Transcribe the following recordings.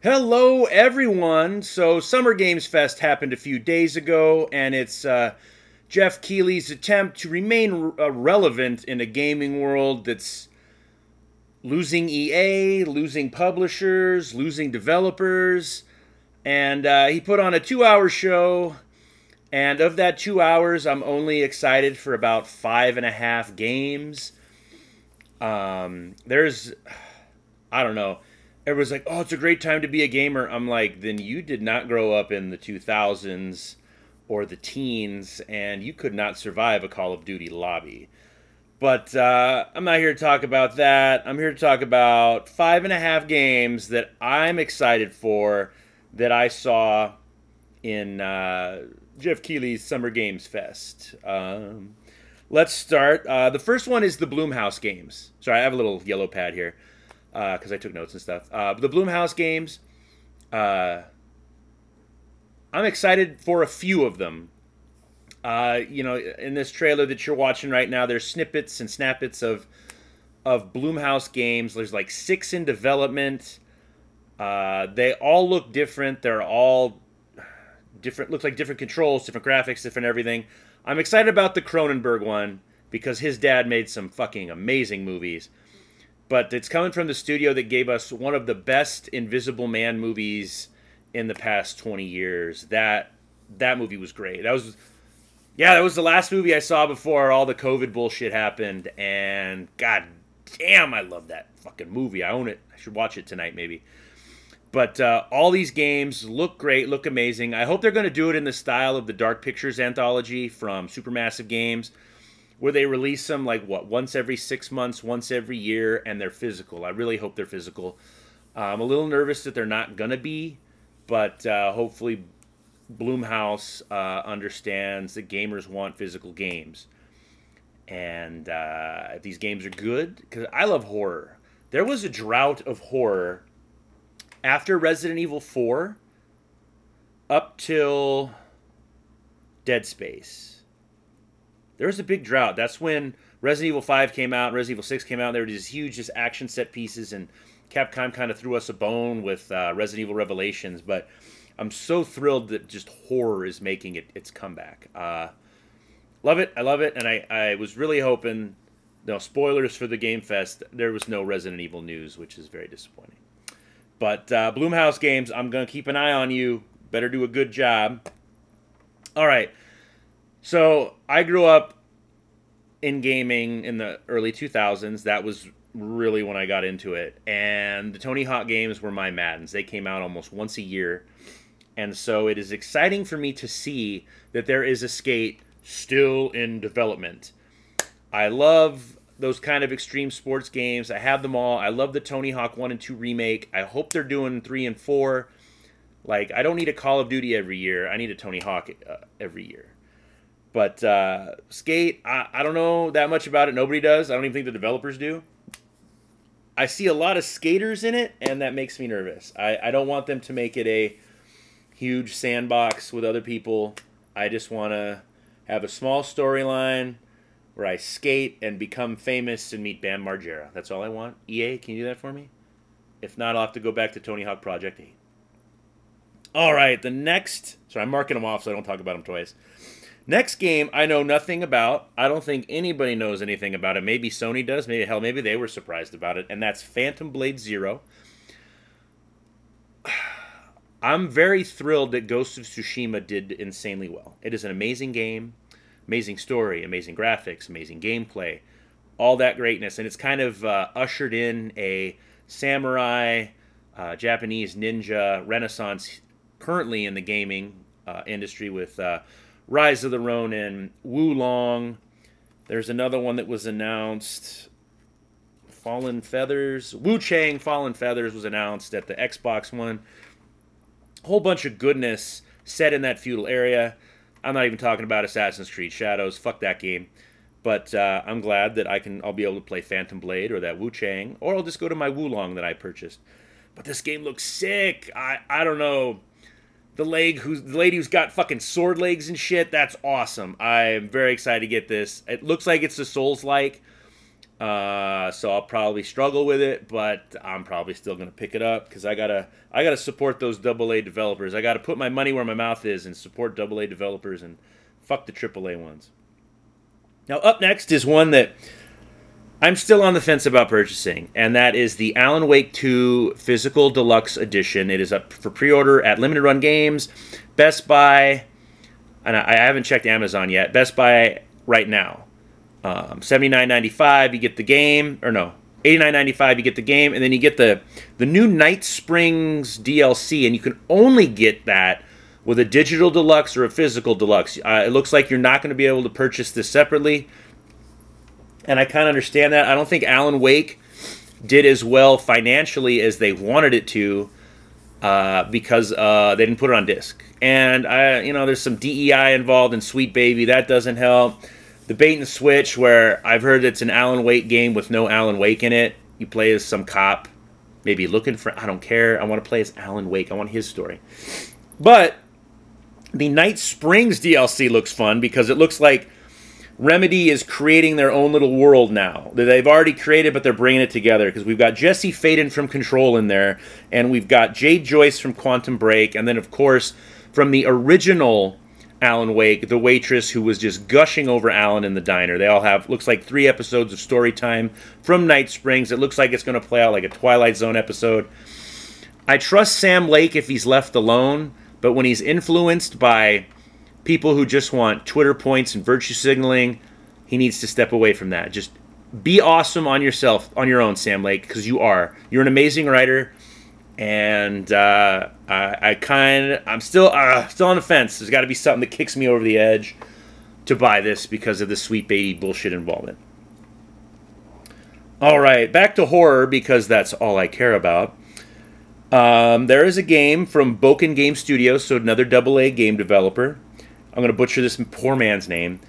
Hello, everyone. So, Summer Games Fest happened a few days ago, and it's Jeff Keighley's attempt to remain relevant in a gaming world that's losing EA, losing publishers, losing developers. And he put on a 2 hour show, and of that 2 hours, I'm only excited for about five and a half games. There's, I don't know. Everyone's like, oh, it's a great time to be a gamer. I'm like, then you did not grow up in the 2000s or the teens, and you could not survive a Call of Duty lobby. But I'm not here to talk about that. I'm here to talk about five and a half games that I'm excited for that I saw in Jeff Keighley's Summer Games Fest. Let's start. The first one is the Bloomhouse games. Sorry, I have a little yellow pad here because I took notes and stuff. The Bloomhouse games, I'm excited for a few of them. In this trailer that you're watching right now, there's snippets and snappets of Bloomhouse games. There's like 6 in development. They all look different. They're all different. Looks like different controls, different graphics, different everything. I'm excited about the Cronenberg one because his dad made some fucking amazing movies. But it's coming from the studio that gave us one of the best Invisible Man movies in the past 20 years. That movie was great. That was the last movie I saw before all the COVID bullshit happened. And god damn, I love that fucking movie. I own it. I should watch it tonight maybe. But all these games look great, look amazing. I hope they're going to do it in the style of the Dark Pictures anthology from Supermassive Games, where they release them like once every 6 months, once every year, and they're physical. I really hope they're physical. I'm a little nervous that they're not gonna be, but hopefully Bloomhouse understands that gamers want physical games, and if these games are good, because I love horror. There was a drought of horror after Resident Evil 4 up till Dead Space. There was a big drought. That's when Resident Evil 5 came out, Resident Evil 6 came out. There were these huge just action set pieces, and Capcom kind of threw us a bone with Resident Evil Revelations. But I'm so thrilled that just horror is making its comeback. Love it. I love it. And I was really hoping, no spoilers for the Game Fest, there was no Resident Evil news, which is very disappointing. But Bloomhouse Games, I'm going to keep an eye on you. Better do a good job. All right. So I grew up in gaming in the early 2000s. That was really when I got into it. And the Tony Hawk games were my Maddens. They came out almost once a year. And so it is exciting for me to see that there is a Skate still in development. I love those kind of extreme sports games. I have them all. I love the Tony Hawk 1 and 2 remake. I hope they're doing 3 and 4. Like, I don't need a Call of Duty every year. I need a Tony Hawk every year. But Skate, I don't know that much about it. Nobody does. I don't even think the developers do. I see a lot of skaters in it, and that makes me nervous. I don't want them to make it a huge sandbox with other people. I just want to have a small storyline where I skate and become famous and meet Bam Margera. That's all I want. EA, can you do that for me? If not, I'll have to go back to Tony Hawk Project 8. All right, the next... Sorry, I'm marking them off so I don't talk about them twice. Next game I know nothing about. I don't think anybody knows anything about it. Maybe Sony does. Maybe they were surprised about it. And that's Phantom Blade Zero. I'm very thrilled that Ghost of Tsushima did insanely well. It is an amazing game. Amazing story, amazing graphics, amazing gameplay, all that greatness. And it's kind of ushered in a samurai, Japanese ninja renaissance currently in the gaming industry with Rise of the Ronin, Wulong. There's another one that was announced, Fallen Feathers. Wu Chang Fallen Feathers was announced at the Xbox One. A whole bunch of goodness set in that feudal area. I'm not even talking about Assassin's Creed Shadows. Fuck that game. But I'm glad that I'll be able to play Phantom Blade or that Wu Chang, or I'll just go to my Wulong that I purchased. But this game looks sick. I don't know. The lady who's got fucking sword legs and shit, that's awesome. I'm very excited to get this. It looks like it's the Souls-like. So I'll probably struggle with it, but I'm probably still gonna pick it up because I gotta support those AA developers. I gotta put my money where my mouth is and support AA developers and fuck the AAA ones. Now up next is one that I'm still on the fence about purchasing, and that is the Alan Wake 2 Physical Deluxe Edition. It is up for pre-order at Limited Run Games, Best Buy, and I haven't checked Amazon yet. Best Buy right now. $79.95 you get the game, or no, $89.95 you get the game, and then you get the new Night Springs DLC, and you can only get that with a digital deluxe or a physical deluxe. It looks like you're not going to be able to purchase this separately, and I kind of understand that. I don't think Alan Wake did as well financially as they wanted it to because they didn't put it on disc, and there's some DEI involved in Sweet Baby. That doesn't help. The bait and switch, where I've heard it's an Alan Wake game with no Alan Wake in it. You play as some cop, maybe looking for, I don't care. I want to play as Alan Wake. I want his story. But the Night Springs DLC looks fun because it looks like Remedy is creating their own little world now that they've already created, but they're bringing it together because we've got Jesse Faden from Control in there, and we've got Jade Joyce from Quantum Break, and then, of course, from the original Alan Wake, the waitress who was just gushing over Alan in the diner. They all have, looks like 3 episodes of story time from Night Springs. It looks like it's going to play out like a Twilight Zone episode. I trust Sam Lake if he's left alone, but when he's influenced by people who just want Twitter points and virtue signaling, he needs to step away from that. Just be awesome on yourself, on your own, Sam Lake, because you are. You're an amazing writer. And I'm still on the fence. There's got to be something that kicks me over the edge to buy this because of the Sweet Baby bullshit involvement. All right, back to horror because that's all I care about. There is a game from Boken Game Studios, so another AA game developer. I'm going to butcher this poor man's name.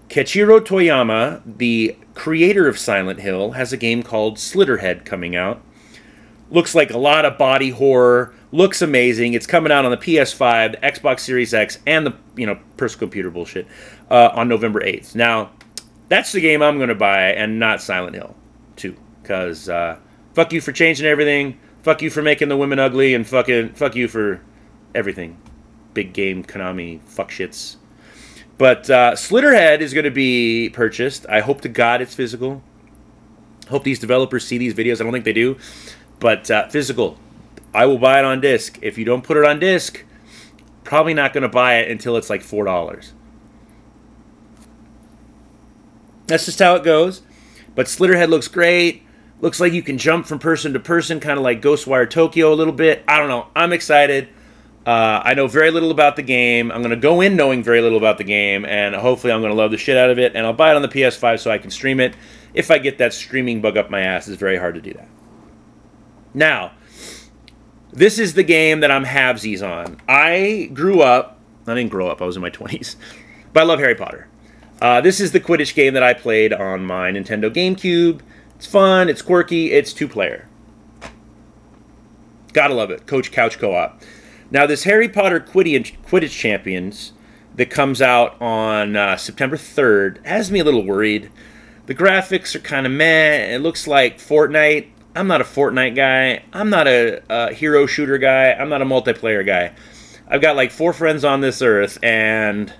Keiichiro Toyama, the creator of Silent Hill, has a game called Slitterhead coming out. Looks like a lot of body horror. Looks amazing. It's coming out on the PS5, the Xbox Series X, and the personal computer bullshit on November 8th. Now, that's the game I'm going to buy, and not Silent Hill 2. Because fuck you for changing everything. Fuck you for making the women ugly, and fuck you for everything. Big game, Konami, fuck shits. But Slitterhead is going to be purchased. I hope to God it's physical. Hope these developers see these videos. I don't think they do. But physical, I will buy it on disc. If you don't put it on disc, probably not going to buy it until it's like $4. That's just how it goes. But Slitterhead looks great. Looks like you can jump from person to person, kind of like Ghostwire Tokyo a little bit. I don't know. I'm excited. I know very little about the game. I'm going to go in knowing very little about the game, and hopefully I'm going to love the shit out of it. And I'll buy it on the PS5 so I can stream it. If I get that streaming bug up my ass, it's very hard to do that. Now, this is the game that I'm halvesies on. I didn't grow up, I was in my 20s, but I love Harry Potter. This is the Quidditch game that I played on my Nintendo GameCube. It's fun, it's quirky, it's 2-player. Gotta love it, Couch Co-op. Now, this Harry Potter Quidditch Champions that comes out on September 3rd has me a little worried. The graphics are kind of meh, it looks like Fortnite. I'm not a Fortnite guy. I'm not a hero shooter guy. I'm not a multiplayer guy. I've got like 4 friends on this earth, and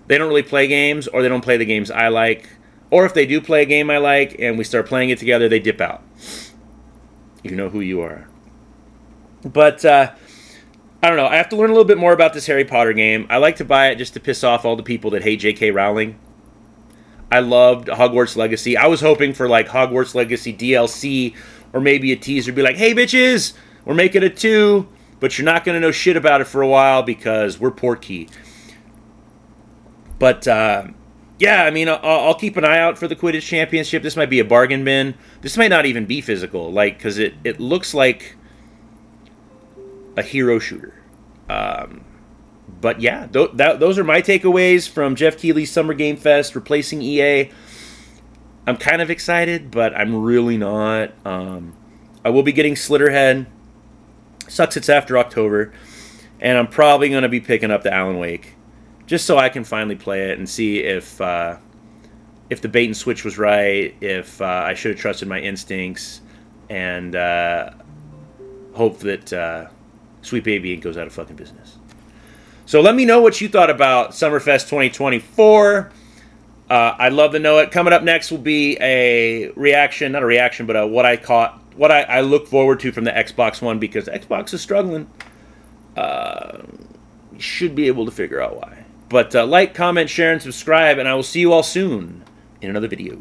they don't really play games, or they don't play the games I like. Or if they do play a game I like, and we start playing it together, they dip out. You know who you are. But, I don't know. I have to learn a little bit more about this Harry Potter game. I like to buy it just to piss off all the people that hate J.K. Rowling. I loved Hogwarts Legacy. I was hoping for like Hogwarts Legacy DLC or maybe a teaser. Be like, hey bitches, we're making a 2, but you're not going to know shit about it for a while because we're Portkey. But yeah, I mean, I'll keep an eye out for the Quidditch Championship. This might be a bargain bin. This might not even be physical, like, because it looks like a hero shooter. But yeah, those are my takeaways from Jeff Keighley's Summer Game Fest replacing EA. I'm kind of excited, but I'm really not. I will be getting Slitterhead. Sucks it's after October. And I'm probably going to be picking up the Alan Wake. Just so I can finally play it and see if if the bait and switch was right, if I should have trusted my instincts, and hope that Sweet Baby goes out of fucking business. So let me know what you thought about Summerfest 2024. I'd love to know it. Coming up next will be a reaction, not a reaction, but what I look forward to from the Xbox One, because Xbox is struggling. You should be able to figure out why. But like, comment, share, and subscribe, and I will see you all soon in another video.